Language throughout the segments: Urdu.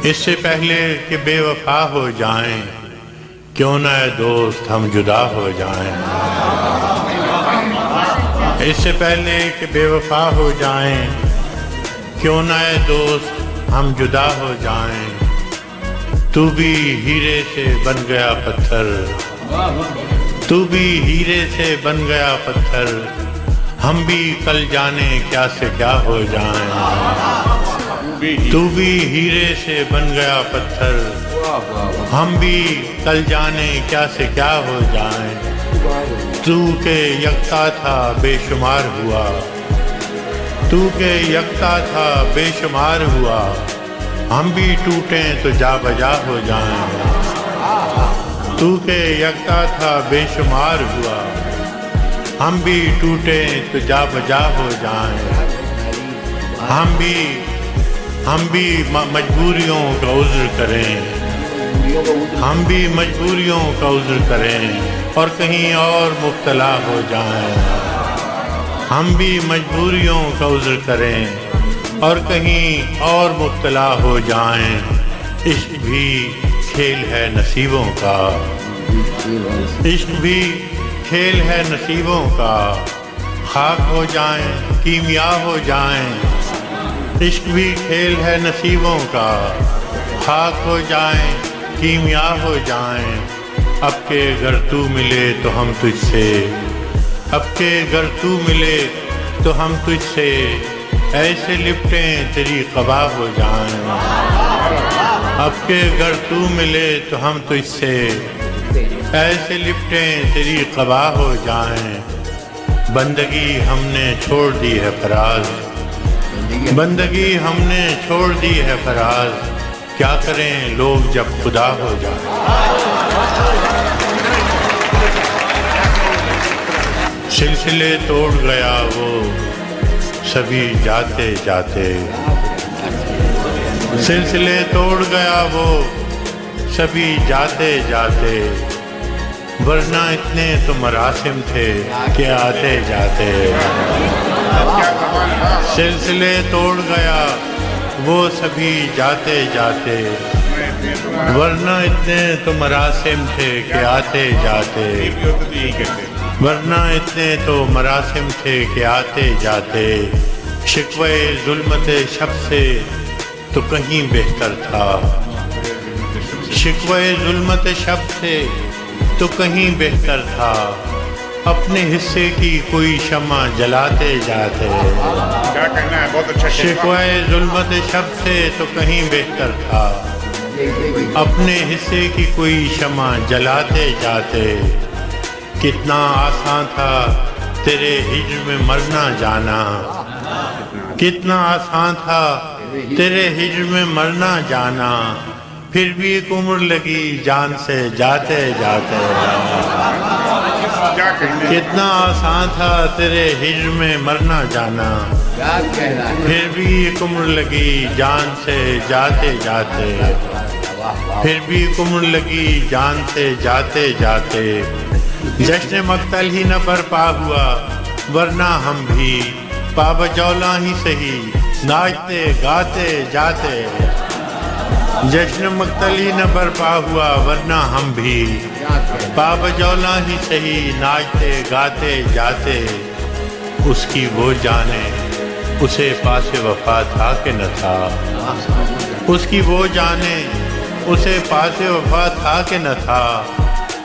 اس سے پہلے کہ بے وفا ہو جائیں، کیوں نہ اے دوست ہم جدا ہو جائیں۔ اس سے پہلے کہ بے وفا ہو جائیں، کیوں نہ اے دوست ہم جدا ہو جائیں۔ تو بھی ہیرے سے بن گیا پتھر، تو بھی ہیرے سے بن گیا پتھر، ہم بھی کل جانے کیا سے کیا ہو جائیں۔ تو بھی ہیرے سے بن گیا پتھر، ہم بھی کل جانے کیا سے کیا ہو جائیں۔ تو کہ یکتا تھا بے شمار ہوا، تو کہ یکتا تھا بے شمار ہوا، ہم بھی ٹوٹیں تو جا بجا ہو جائیں۔ تو کہ یکتا تھا بے شمار ہوا، ہم بھی ٹوٹیں تو جا بجا ہو جائیں۔ ہم بھی مجبوریوں کا عذر کریں، ہم بھی مجبوریوں کا عذر کریں اور کہیں اور مبتلا ہو جائیں۔ ہم بھی مجبوریوں کا عذر کریں اور کہیں اور مبتلا ہو جائیں۔ عشق بھی کھیل ہے نصیبوں کا، عشق بھی کھیل ہے نصیبوں کا، خاک ہو جائیں کیمیا ہو جائیں۔ عشق بھی کھیل ہے نصیبوں کا، خاک ہو جائیں کیمیا ہو جائیں۔ اب کہ اگر تو ملے تو ہم تجھ سے، اب کہ اگر تو ملے تو ہم تجھ سے، ایسے لپٹیں تیری قبا ہو جائیں۔ اب کہ اگر تو ملے تو ہم تجھ سے، ایسے لپٹیں تیری قبا ہو جائیں۔ بندگی ہم نے چھوڑ دی ہے فراز، بندگی ہم نے چھوڑ دی ہے فراز، کیا کریں لوگ جب خدا ہو جائیں۔ سلسلے توڑ گیا وہ سبھی جاتے جاتے، سلسلے توڑ گیا وہ سبھی جاتے جاتے، ورنہ اتنے تو مراسم تھے کہ آتے جاتے۔ سلسلے توڑ گیا وہ سبھی جاتے جاتے، ورنہ اتنے تو مراسم تھے کہ آتے جاتے، ورنہ اتنے تو مراسم تھے کہ آتے جاتے۔ شکوے ظلمت شب سے تو کہیں بہتر تھا، شکوے ظلمت شب سے تو کہیں بہتر تھا، اپنے حصے کی کوئی شمع جلاتے جاتے۔ شکوے ظلمت شب سے تو کہیں بہتر تھا، اپنے حصے کی کوئی شمع جلاتے جاتے۔ کتنا آسان تھا تیرے ہجر میں مرنا جانا، کتنا آسان تھا تیرے ہجر میں مرنا جانا، پھر بھی ایک عمر لگی جان سے جاتے جاتے۔ کتنا آسان تھا تیرے ہجر میں مرنا جانا، پھر بھی ایک عمر لگی جان سے جاتے جاتے، پھر بھی ایک عمر لگی جان سے جاتے جاتے۔ جشن مقتل ہی نہ برپا ہوا، ورنہ ہم بھی پا بجولا ہی سہی ناچتے گاتے جاتے۔ جشن مقتل ہی نہ برپا ہوا، ورنہ ہم بھی پا بجولا ہی سہی ناچتے گاتے جاتے۔ اس کی وہ جانے اسے پاس وفا تھا کہ نہ تھا، اس کی وہ جانے اسے پاس وفا تھا کہ نہ تھا،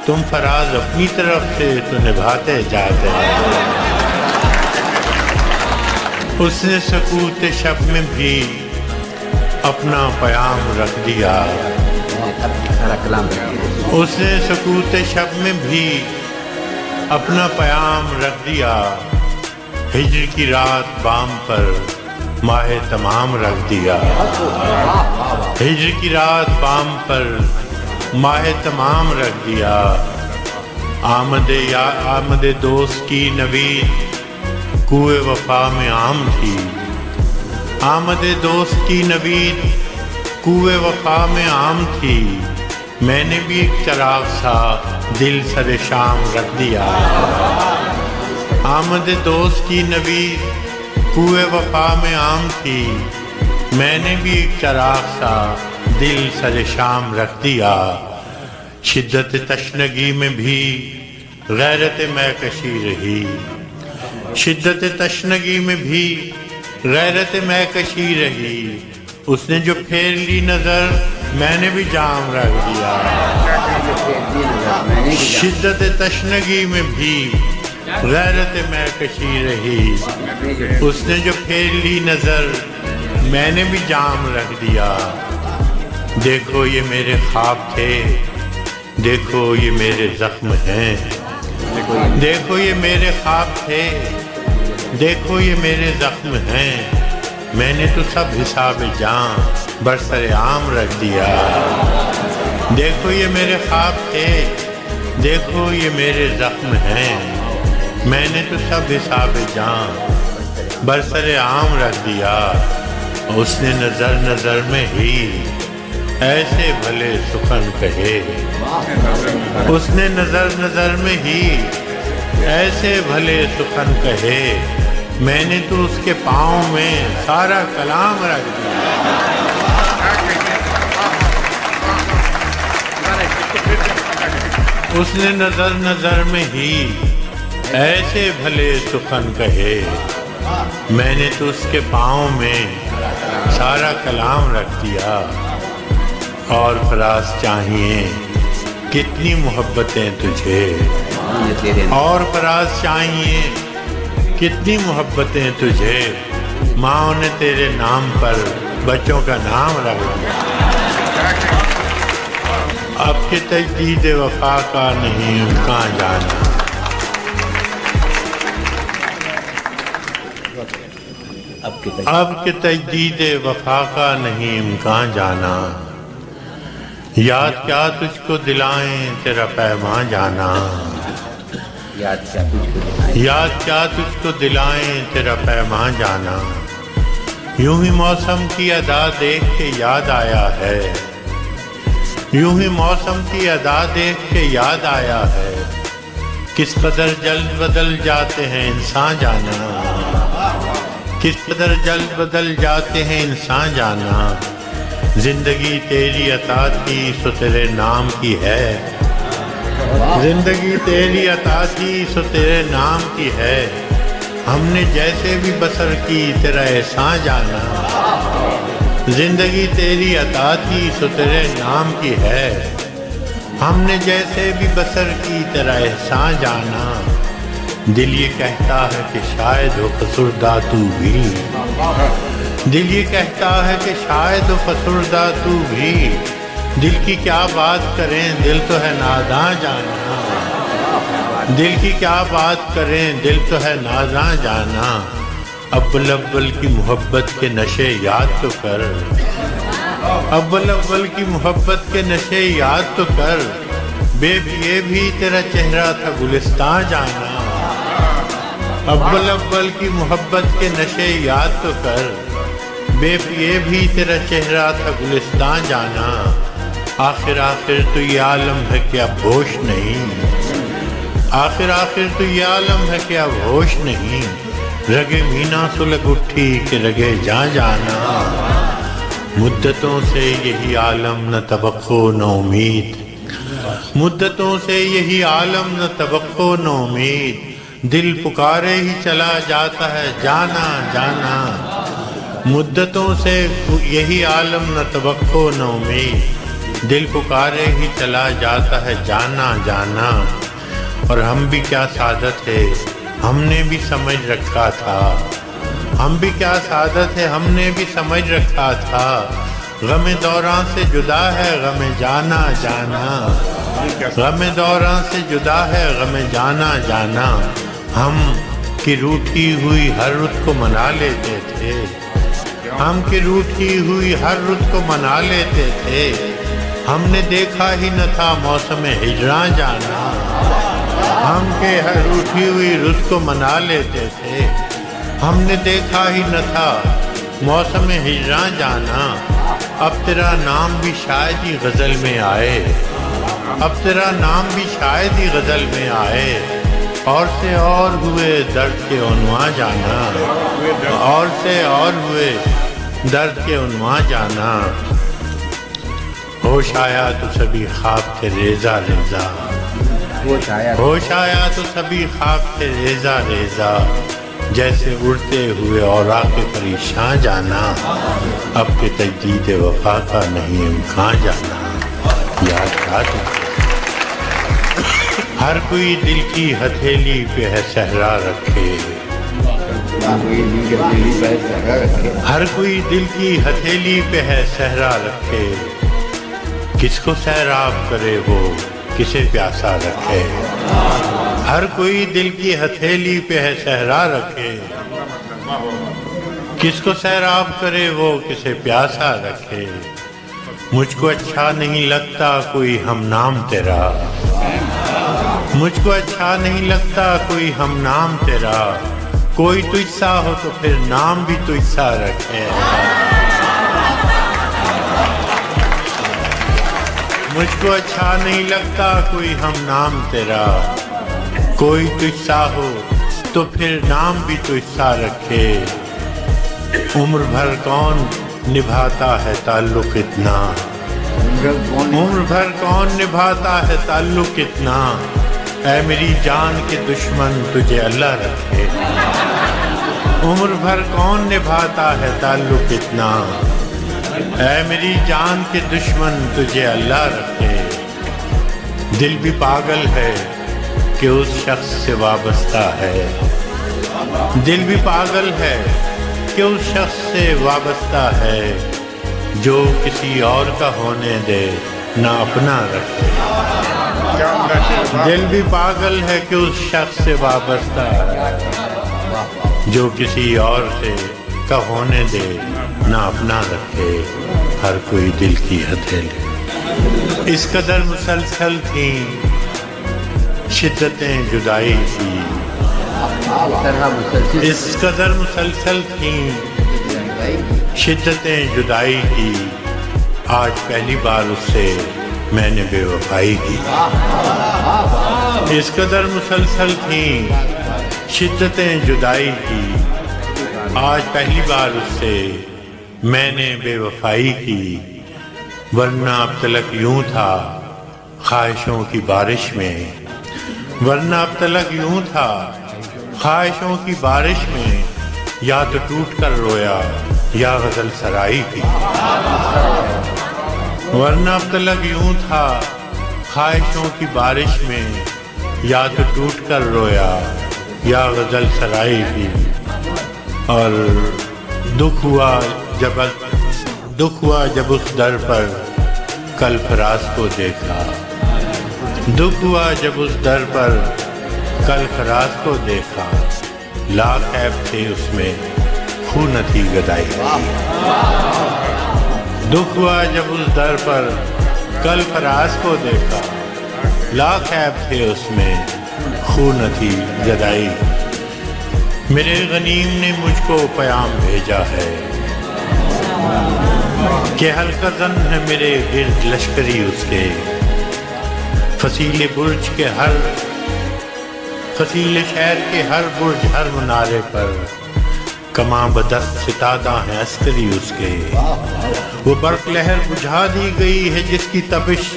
تم فراز اپنی طرف سے تو نبھاتے جاتے۔ اس نے سکوت شب میں بھی اپنا پیام رکھ دیا، اس نے سکوت شب میں بھی اپنا پیام رکھ دیا۔ ہجر کی رات بام پر ماہ تمام رکھ دیا، ہجر کی رات بام پر ماہ تمام رکھ دیا۔ آمد دوست کی نوید کوئے وفا میں عام تھی، آمد دوست کی نوید کوئے وفا میں عام تھی، میں نے بھی ایک چراغ سا دل سر شام رکھ دیا۔ آمد دوست کی نوید کوئے وفا میں عام تھی، میں نے بھی ایک چراغ سا دل سر شام رکھ دیا، شدت تشنگی میں بھی غیرت میکشی رہی، شدت تشنگی میں بھی غیرت میکشی رہی، اس نے جو پھیر لی نظر میں نے بھی جام رکھ دیا، شدت تشنگی میں بھی غیرت میکشی رہی، اس نے جو پھیر لی نظر میں نے بھی جام رکھ دیا، دیکھو یہ میرے خواب تھے، دیکھو یہ میرے زخم ہیں، دیکھو یہ میرے خواب تھے، دیکھو یہ میرے زخم ہیں، میں نے تو سب حساب جان برسر عام رکھ دیا، دیکھو یہ میرے خواب تھے، دیکھو یہ میرے زخم ہیں، میں نے تو سب حساب جان برسر عام رکھ دیا، اس نے نظر نظر میں ہی ایسے بھلے سخن کہے، اس نے نظر نظر میں ہی ایسے بھلے سخن کہے، میں نے تو اس کے پاؤں میں سارا کلام رکھ دیا، اس نے نظر نظر میں ہی ایسے بھلے سخن کہے، میں نے تو اس کے پاؤں میں سارا کلام رکھ دیا، اور فراز چاہیے کتنی محبتیں تجھے، اور فراز چاہیے کتنی محبتیں تجھے، ماں نے تیرے نام پر بچوں کا نام رکھ دیا، اب کے تجدید وفا کا نہیں امکان جانا، اب کے تجدید وفا کا نہیں امکان جانا، یاد کیا تجھ کو دلائیں تیرا پیمان جانا، یاد کیا تجھ کو دلائیں تیرا پیمان جانا، یوں ہی موسم کی ادا دیکھ کے یاد آیا ہے، یوں ہی موسم کی ادا دیکھ کے یاد آیا ہے، کس قدر جلد بدل جاتے ہیں انسان جانا، کس قدر جلد بدل جاتے ہیں انسان جانا، زندگی تیری عطا تھی سو تیرے نام کی ہے، زندگی تیری عطا تھی سو تیرے نام کی ہے، ہم نے جیسے بھی بسر کی تیرا احسان جانا، زندگی تیری عطا تھی سو تیرے نام کی ہے، ہم نے جیسے بھی بسر کی تیرا احسان جانا، دل یہ کہتا ہے کہ شاید ہو فسردہ تو بھی، دل یہ کہتا ہے کہ شاید ہو فسردہ تو بھی، دل کی کیا بات کریں دل تو ہے ناداں جانا، دل کی کیا بات کریں دل تو ہے ناداں جانا، اول اول کی محبت کے نشے یاد تو کر، اول اول کی محبت کے نشے یاد تو کر، بے یہ بھی تیرا چہرہ تھا گلستان جانا، اول اول کی محبت کے نشے یاد تو کر، بے یہ بھی تیرا چہرہ تھا گلستان جانا، آخر آخر تو یہ عالم ہے کہ اب ہوش نہیں، آخر آخر تو یہ عالم ہے کہ اب ہوش نہیں، رگے مینا سلگ اٹھی کہ رگے جاں جانا، مدتوں سے یہی عالم نہ توقع نہ امید، مدتوں سے یہی عالم نہ توقع نہ امید، دل پکارے ہی چلا جاتا ہے جانا جانا، مدتوں سے یہی عالم نہ توقع نہ امید، دل پکارے ہی چلا جاتا ہے جانا جانا، اور ہم بھی کیا سعادت ہے ہم نے بھی سمجھ رکھا تھا، ہم بھی کیا سعادت ہے ہم نے بھی سمجھ رکھا تھا، غم دوراں سے جدا ہے غم جانا جانا، غم دوراں سے جدا ہے غم جانا جانا، ہم کی روٹھی ہوئی ہر رت کو منا لیتے تھے، ہم کی روٹھی ہوئی ہر رت کو منا لیتے تھے، ہم نے دیکھا ہی نہ تھا موسم ہجراں جانا، ہم کے ہر روٹھی ہوئی رت کو منا لیتے تھے، ہم نے دیکھا ہی نہ تھا موسم ہجراں جانا، اب تیرا نام بھی شاید ہی غزل میں آئے، اب تیرا نام بھی شاید ہی غزل میں آئے، اور سے اور ہوئے درد کے عنواں جانا، اور سے اور ہوئے درد کے عنواں جانا، ہوش آیا تو سبھی خواب تھے ریزہ ریزہ، ہوش آیا تو سبھی خواب تھے ریزہ ریزہ، جیسے اڑتے ہوئے اوراق پریشان جانا، اب کے تجدید وفا کا نہیں امکان جانا، یاد رات ہر کوئی دل کی ہتھیلی پہ ہے صحرا رکھے، ہر کوئی دل کی ہتھیلی پہ ہے صحرا رکھے، کس کو سیراب کرے وہ کسے پیاسا رکھے، ہر کوئی دل کی ہتھیلی پہ ہے صحرا رکھے، کس کو سیراب کرے وہ کسے پیاسا رکھے، مجھ کو اچھا نہیں لگتا کوئی ہم نام تیرا، مجھ کو اچھا نہیں لگتا کوئی ہم نام تیرا، کوئی تجھ سا ہو تو پھر نام بھی تجھ سا رکھے، مجھ کو اچھا نہیں لگتا کوئی ہم نام تیرا، کوئی تجھ سا ہو تو پھر نام بھی تجھ سا رکھے، عمر بھر کون نبھاتا ہے تعلق اتنا، عمر بھر کون نبھاتا ہے تعلق اتنا، اے میری جان کے دشمن تجھے اللہ رکھے، عمر بھر کون نبھاتا ہے تعلق اتنا، اے میری جان کے دشمن تجھے اللہ رکھے، دل بھی پاگل ہے کہ اس شخص سے وابستہ ہے، دل بھی پاگل ہے کہ اس شخص سے وابستہ ہے، جو کسی اور کا ہونے دے نہ اپنا رکھے، دل بھی پاگل ہے کہ اس شخص سے وابستہ ہے، جو کسی اور سے کا ہونے دے نہ اپنا رکھے، ہر کوئی دل کی ہتھیلی، اس قدر مسلسل تھیں شدتیں جدائی کی، اس قدر مسلسل تھیں شدتیں جدائی کی، آج پہلی بار اس سے میں نے بے وفائی کی، اس قدر مسلسل تھیں شدتیں جدائی کی، آج پہلی بار اس سے میں نے بے وفائی کی، ورنہ اب تلک یوں تھا خواہشوں کی بارش میں، ورنہ اب تلک یوں تھا خواہشوں کی بارش میں، یا تو ٹوٹ کر رویا یا غزل سرائی کی، ورنہ اب تلک یوں تھا خواہشوں کی بارش میں، یا تو ٹوٹ کر رویا یا غزل سرائی کی، اور دکھ ہوا جب اس در پر کل فراز کو دیکھا، دکھ ہوا جب اس در پر کل فراز کو دیکھا، لاکھ عیب تھے اس میں خو نہ تھی گدائی، دکھ ہوا جب اس در پر کل فراز کو دیکھا، لاکھ عیب تھے اس میں خو نہ تھی گدائی، میرے غنیم نے مجھ کو پیام بھیجا ہے کہ حلقہ زن ہے میرے گرد لشکری اس کے، فصیل برج کے ہر فصیل شہر کے ہر برج ہر منارے پر کماں بدست ستادہ ہیں عسکری اس کے، وہ برق لہر بجھا دی گئی ہے جس کی تپش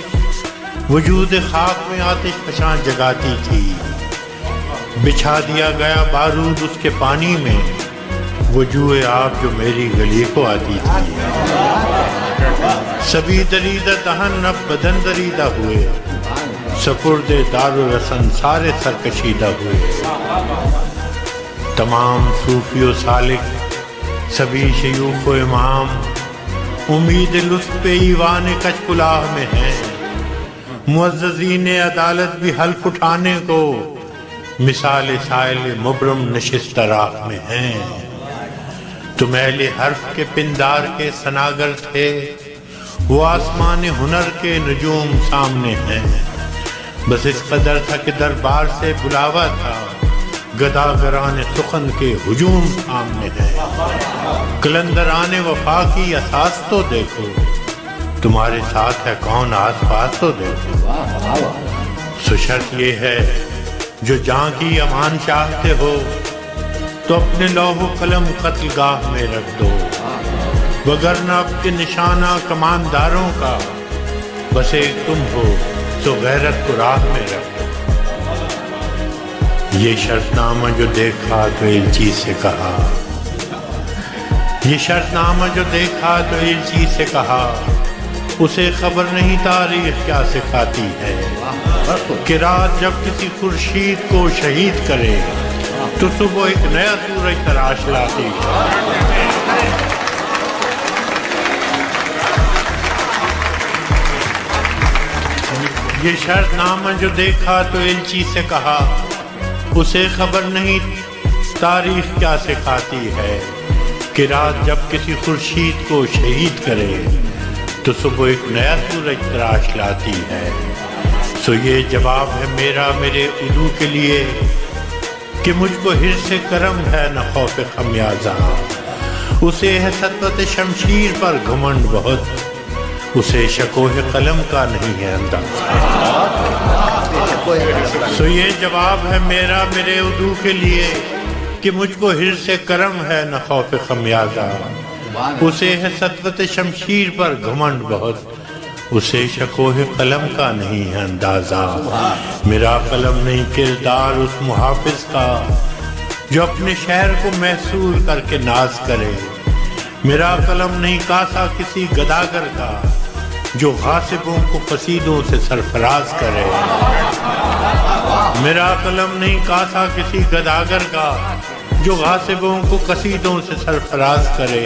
وجود خاک میں آتش فشاں جگاتی تھی، بچھا دیا گیا بارود اس کے پانی میں، وہ جوئے آب جو میری گلی کو آتی تھی، سبھی دریدہ دہن اب بدن دریدہ ہوئے، سپرد دار و رسن سارے سرکشیدہ ہوئے، تمام صوفی و سالک سبھی شیوخ و امام امید لطف پہ ایوان کچ کلاہ میں ہیں، معززین عدالت بھی حلف اٹھانے کو مثال سائل مبرم نشست راہ میں ہیں، تم اہل حرف کے پندار کے سناگر تھے، وہ آسمان ہنر کے نجوم سامنے ہیں، بس اس قدر تھا کہ دربار سے بلاوا تھا، گداگران سخن کے ہجوم سامنے ہیں، قلندران وفا کی اساس تو دیکھو، تمہارے ساتھ ہے کون آس پاس تو دیکھو، سو شرط یہ ہے جو جاں کی امان چاہتے ہو تو اپنے لوح و قلم قتل گاہ میں رکھ دو، وگرنہ اب کے نشانہ کمانداروں کا بس ایک تم ہو سو غیرت کو راہ میں رکھ دو۔ یہ شرط نامہ جو دیکھا تو الچی سے کہا، یہ شرط نامہ جو دیکھا تو الچی سے کہا، اسے خبر نہیں تاریخ کیا سکھاتی ہے کہ رات جب کسی خورشید کو شہید کرے تو صبح ایک نیا سورج تراش لاتی ہے۔ یہ شرط نامہ جو دیکھا تو الچی سے کہا، اسے خبر نہیں تاریخ کیا سکھاتی ہے کہ رات جب کسی خورشید کو شہید کرے تو صبح ایک نیا سورج تراش لاتی ہے۔ سو یہ جواب ہے میرا میرے عدو کے لیے کہ مجھ کو حرص کرم ہے نہ خوف خمیازہ، اسے ہے سطوت شمشیر پر گھمنڈ بہت، اسے شکوہ قلم کا نہیں ہے اندازہ۔ سو یہ جواب ہے میرا میرے عدو کے لیے کہ مجھ کو حرص کرم ہے نہ خوف خمیازہ، اسے ہے سطوت شمشیر پر گھمنڈ بہت، اسے شکوہ قلم کا نہیں ہے اندازہ۔ میرا قلم نہیں کردار اس محافظ کا جو اپنے شہر کو محصور کر کے ناز کرے، میرا قلم نہیں کاسا کسی گداگر کا جو غاصبوں کو قصیدوں سے سرفراز کرے، میرا قلم نہیں کاسا کسی گداگر کا جو غاصبوں کو قصیدوں سے سرفراز کرے،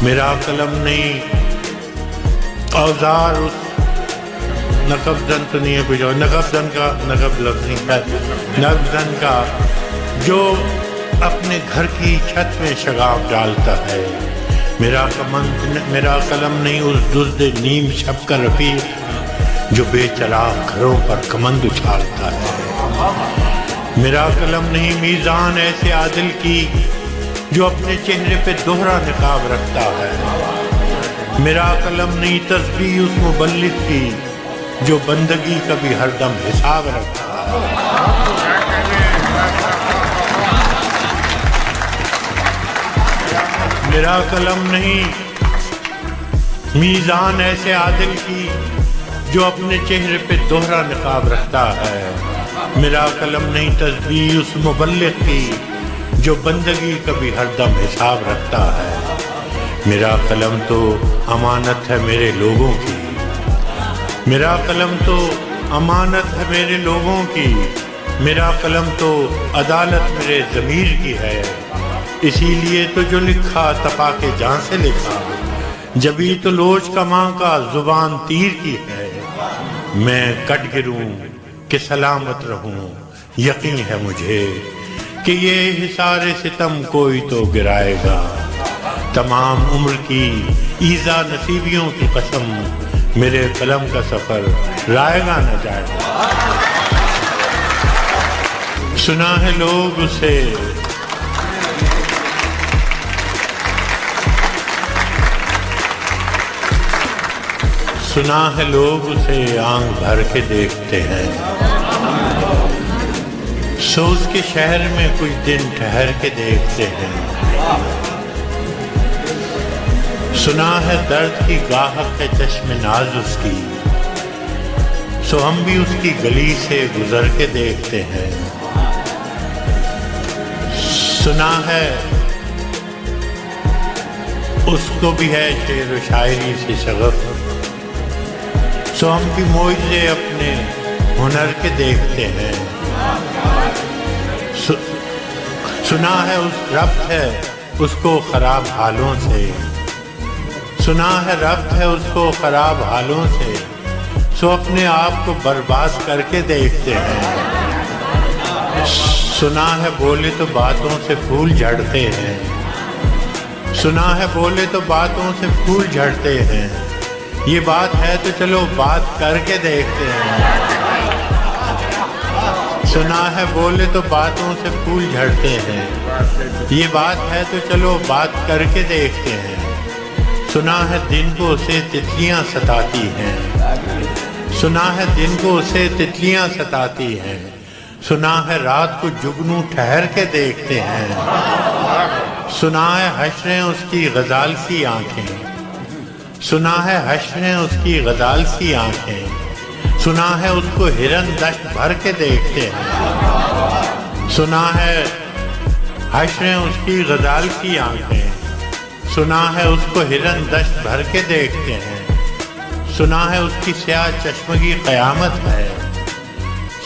میرا قلم نہیں اوزار اس نقب زن تو نہیں ہے کوئی جو نقب زن کا نقب لفظ نہیں ہے نقب زن کا جو اپنے گھر کی چھت میں شگاف ڈالتا ہے، میرا قلم نہیں اس دزد نیم شب کا رفیق جو بے چراغ گھروں پر کمند اچھالتا ہے، میرا قلم نہیں میزان ایسے عادل کی جو اپنے چہرے پہ دوہرا نقاب رکھتا ہے، میرا قلم نہیں تسبیح اس مبلغ کی جو بندگی کا بھی ہر دم حساب رکھتا ہے، میرا قلم نہیں میزان ایسے عادل کی جو اپنے چہرے پہ دوہرا نقاب رکھتا ہے، میرا قلم نہیں تسبیح اس مبلغ کی جو بندگی کا بھی ہر دم حساب رکھتا ہے، میرا قلم تو امانت ہے میرے لوگوں کی، میرا قلم تو امانت ہے میرے لوگوں کی، میرا قلم تو عدالت میرے ضمیر کی ہے، اسی لیے تو جو لکھا تپا کے جان سے لکھا، جبھی تو لوچ کماں کا زبان تیر کی ہے، میں کٹ گروں کہ سلامت رہوں، یقین ہے مجھے کہ یہ حصار ستم کوئی تو گرائے گا، تمام عمر کی ایذا نصیبیوں کی قسم میرے قلم کا سفر رائے گا نہ جائے گا۔ سنا ہے لوگ اسے سنا ہے لوگ اسے آنکھ بھر کے دیکھتے ہیں، سو اس کے شہر میں کچھ دن ٹھہر کے دیکھتے ہیں، سنا ہے درد کی گاہک ہے چشم ناز اس کی، سو ہم بھی اس کی گلی سے گزر کے دیکھتے ہیں، سنا ہے اس کو بھی ہے شعر و شاعری سے شغف، سو ہم بھی معجزے اپنے ہنر کے دیکھتے ہیں، سنا ہے اس ربط ہے اس کو خراب حالوں سے، سنا ہے ربط ہے اس کو خراب حالوں سے، سو اپنے آپ کو برباد کر کے دیکھتے ہیں، سنا ہے بولے تو باتوں سے پھول جھڑتے ہیں، سنا ہے بولے تو باتوں سے پھول جھڑتے ہیں، یہ بات ہے تو چلو بات کر کے دیکھتے ہیں، سنا ہے بولے تو باتوں سے پھول جھڑتے ہیں، یہ بات ہے تو چلو بات کر کے دیکھتے ہیں، سنا ہے دن کو اسے تتلیاں ستاتی ہیں، سنا ہے دن کو اسے تتلیاں ستاتی ہیں، سنا ہے رات کو جگنو ٹھہر کے دیکھتے ہیں، سنا ہے حشریں اس کی غزال سی آنکھیں، سنا ہے حشر نے اس کی غزال سی آنکھیں، سنا ہے اس کو ہرن دشت بھر کے دیکھتے ہیں، سنا ہے حشر نے اس کی غزال سی آنکھیں، سنا ہے اس کو ہرن دشت بھر کے دیکھتے ہیں، سنا ہے اس کی سیاہ چشمگی قیامت ہے،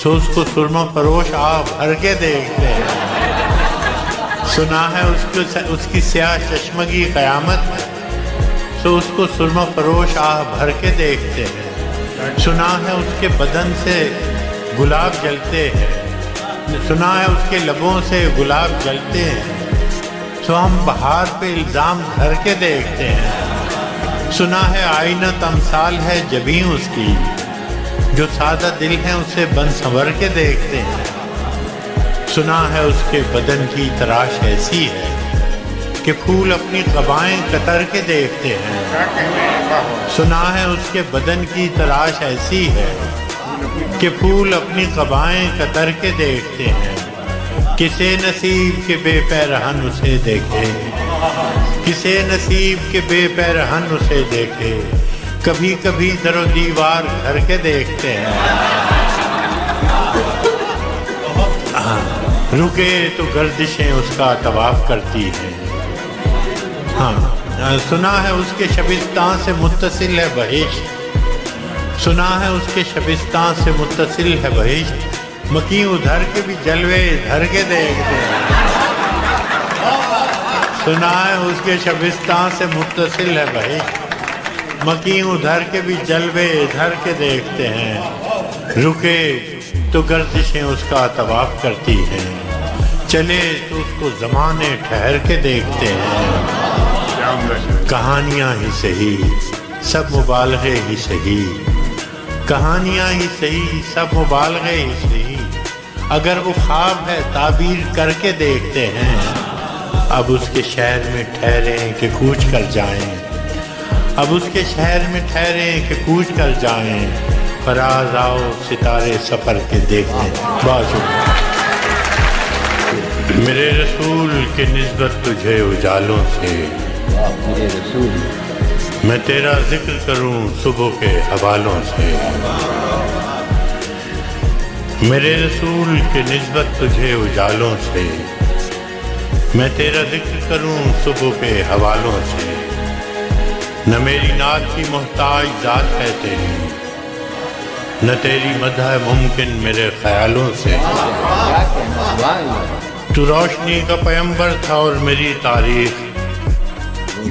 سو اس کو سرما فروش آہ بھر کے دیکھتے ہیں، سنا ہے اس کی سیاہ چشمگی قیامت ہے، سو اس کو سرما فروش آہ بھر کے دیکھتے ہیں، سنا ہے اس کے بدن سے گلاب جلتے ہیں، سنا ہے اس کے لبوں سے گلاب جلتے ہیں، سو ہم بہار پہ الزام دھر کے دیکھتے ہیں، سنا ہے آئینہ تمثال ہے جبیں اس کی، جو سادہ دل ہیں اسے بن سنور کے دیکھتے ہیں، سنا ہے اس کے بدن کی تراش ایسی ہے کہ پھول اپنی قبائیں کتر کے دیکھتے ہیں، سنا ہے اس کے بدن کی تراش ایسی ہے کہ پھول اپنی قبائیں کتر کے دیکھتے ہیں، کسے نصیب کے بے پیرہن اسے دیکھے، کسے نصیب کے بے پیرہن اسے دیکھے، کبھی کبھی در و دیوار گھر کے دیکھتے ہیں، رکے تو گردشیں اس کا طواف کرتی ہیں، ہاں سنا ہے اس کے شبستان سے متصل ہے بہشت، سنا ہے اس کے شبستان سے متصل ہے بہشت، مکیں ادھر کے بھی جلوے ادھر کے دیکھتے ہیں، سنا ہے اس کے شبستان سے متصل ہے بہشت، مکیں ادھر کے بھی جلوے ادھر کے دیکھتے ہیں، رکے تو گردشیں اس کا طواف کرتی ہیں، چلے تو اس کو زمانے ٹھہر کے دیکھتے ہیں، کہانیاں ہی صحیح سب مبالغے ہی صحیح، کہانیاں ہی صحیح سب مبالغے ہی صحیح، اگر وہ خواب ہے تعبیر کر کے دیکھتے ہیں، اب اس کے شہر میں ٹھہریں کہ کوچ کر جائیں، اب اس کے شہر میں ٹھہریں کہ کوچ کر جائیں، فراز آؤ ستارے سفر کے دیکھیں، بازو میرے رسول کی نسبت تجھے اجالوں سے، میں تیرا ذکر کروں صبح کے حوالوں سے، میرے رسول کی نسبت تجھے اجالوں سے، میں تیرا ذکر کروں صبح کے حوالوں سے، نہ میری نعت کی محتاج ذات ہے تیری، نہ تیری مدح ممکن میرے خیالوں سے، تو روشنی کا پیمبر تھا اور میری تاریخ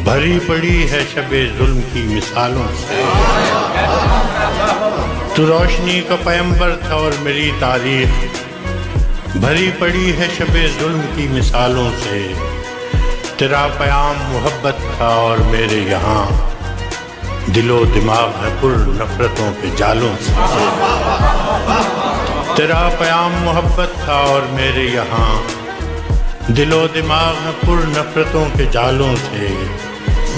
بھری پڑی ہے شب ظلم کی مثالوں سے، تو روشنی کا پیمبر تھا اور میری تاریخ بھری پڑی ہے شب ظلم کی مثالوں سے، تیرا پیام محبت تھا اور میرے یہاں دل و دماغ ہے پر نفرتوں کے جالوں سے، تیرا پیام محبت تھا اور میرے یہاں دل و دماغ ہے پر نفرتوں کے جالوں سے،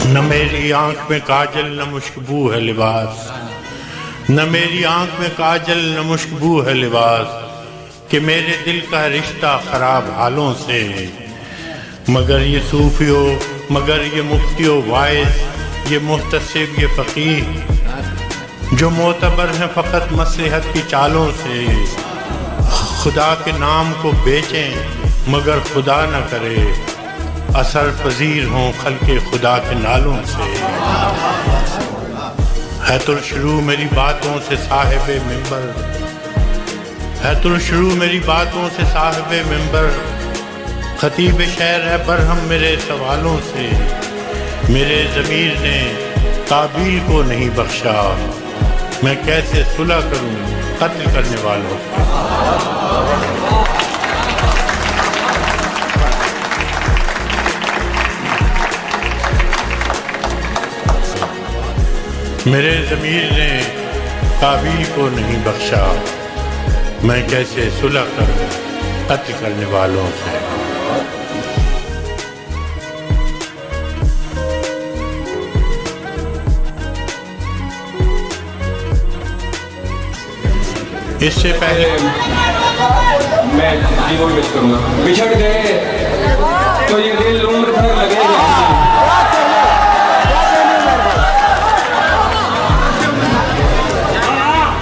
نہ میری آنکھ میں کاجل نہ مشکبو ہے لباس، نہ میری آنکھ میں کاجل نہ مشکبو ہے لباس، کہ میرے دل کا رشتہ خراب حالوں سے، مگر یہ صوفیوں مگر یہ مفتیوں وائز، یہ محتسب یہ فقیہ جو معتبر ہیں فقط مصلحت کی چالوں سے، خدا کے نام کو بیچیں مگر خدا نہ کرے، اثر پذیر ہوں خلق خدا کے نالوں سے، ہے شروع میری باتوں سے صاحب منبر، ہے شروع میری باتوں سے صاحب منبر، خطیب شعر ہے برہم میرے سوالوں سے، میرے ضمیر نے تعبیر کو نہیں بخشا، میں کیسے صلح کروں قتل کرنے والوں سے، میرے ضمیر نے تعبیر کو نہیں بخشا، میں کیسے صلح کروں قتل کرنے والوں سے، اس سے پہلے میں جیون پیش کروں گا، بچھڑ گئے تو یہ دل عمر بھر لگے گا،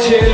6